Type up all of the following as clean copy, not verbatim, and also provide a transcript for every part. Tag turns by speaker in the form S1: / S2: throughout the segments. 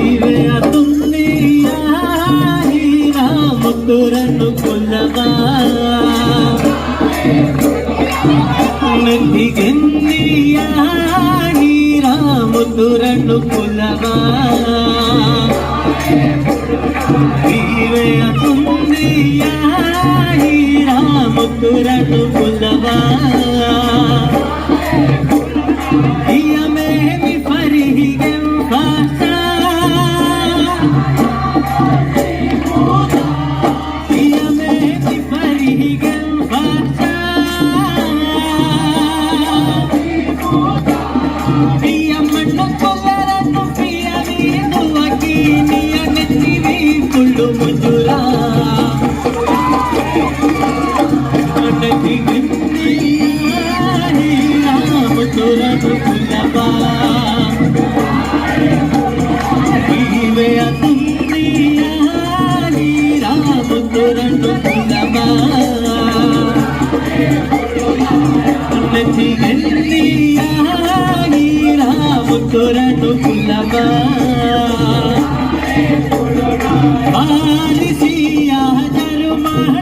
S1: ಇವೆಯತುನ್ನಿ ಮುತ್ತುರನ್ನು ಕುಲ್ಲವಾ ನದಿಗೆನ್ನಿಯ ನೀರ ಮುತ್ತುರನ್ನು ಕುಲ್ಲವಾ ಇವೆಯತುನ್ನಿಯ ನೀರ ಮುತ್ತುರನ್ನು ಕುಲ್ಲವಾ ಇಯಮೇಮಿ ಫರಿಹಿಗೆ ಫಾಸಾ ಇಯಮೇಮಿ ಫರಿಹಿಗೆ ಫಾಸಾ ಪ್ರಿಯ ಮಣ್ಣು ಕೊಲ್ಲರನ್ನು ಪ್ರಿಯ ನೀನು ಅಕೀನಿಯ ನೆಚ್ಚಿವಿ ಕುಳ್ಳು ಮುಜುರ ಮುತ್ತುರನ್ನು ಕುಲ್ಲವಾ ಇವೆಯತುನ್ನಿಯ ನೀರ ಮುತ್ತುರನ್ನು ಕುಲ್ಲವಾ ನದಿಗೆನ್ನಿಯ ನೀರ ಮುತ್ತುರನ್ನು ಕುಲ್ಲವಾ ಬಾರಿಸಿಯ ಜರುಮಾನ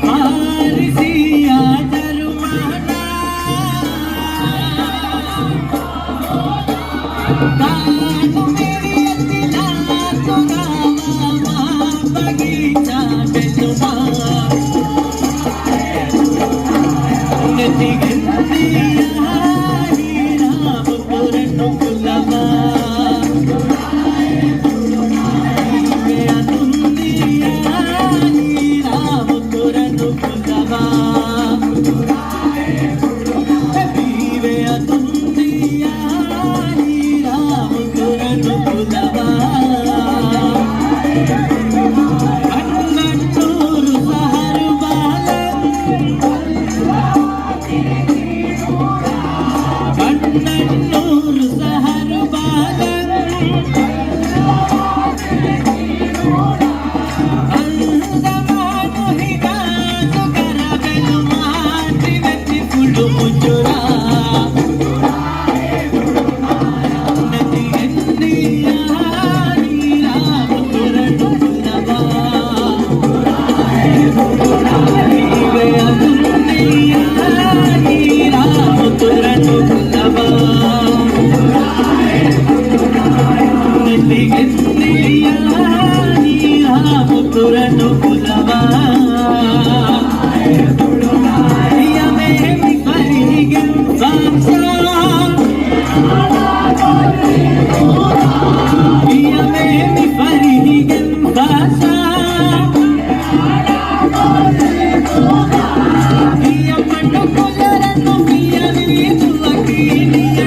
S1: ಬಾರಿಸಿಯ ಜರುಮಾನ ಕಾನು ಮೇರಿಯತಿನ ಸುಗಾವ ಬಗೀಚಾ ಬೆಲ್ಲುಮಾ ನದಿಗೆನ್ನಿಯ ನೀರ ಮುತ್ತುರನ್ನು ಕುಲ್ಲವಾ ಇವೆಯತುನ್ನಿಯ ನೀರ ಮುತ್ತುರನ್ನು ಕುಲ್ಲವಾ ಇವೆಯತುನ್ನಿಯ ನೀರ ಮುತ್ತುರನ್ನು ಕುಲ್ಲವಾ ಕಣ್ಣನ್ನೂರು ಸಹರು ಬಾಲ ಕಣ್ಣನ್ನೂರು ಸಹರು ಬಾಲ ಅಂದಮಾನು ಹಿಗಾಸು ಕರಬೆಲು ಮಾಟಿ ನೆತ್ತಿ ಕುಳ್ಳು ಮುಜುರ ನದಿಗೆನ್ನಿಯ ನೀರ ಮುತ್ತುರನ್ನು ಕುಲ್ಲವಾ ಇವೆಯತುನ್ನಿಯ ನೀರ ಮುತ್ತುರನ್ನು ಕುಲ್ಲವಾ ನದಿಗೆನ್ನಿಯ ನೀರ ಮುತ್ತುರನ್ನು ಕುಲ್ಲವಾ ಇಯಮೇಮಿ ಫರಿಹಿಗೆ ಫಾಸಾ ಇಯಮೇಮಿ ಫರಿಹಿಗೆ ಫಾಸಾ ಇಯ ಮಣ್ಣು ಕೊಲ್ಲರನ್ನು ಪ್ರಿಯ ನೀನು ಅಕೀನಿಯ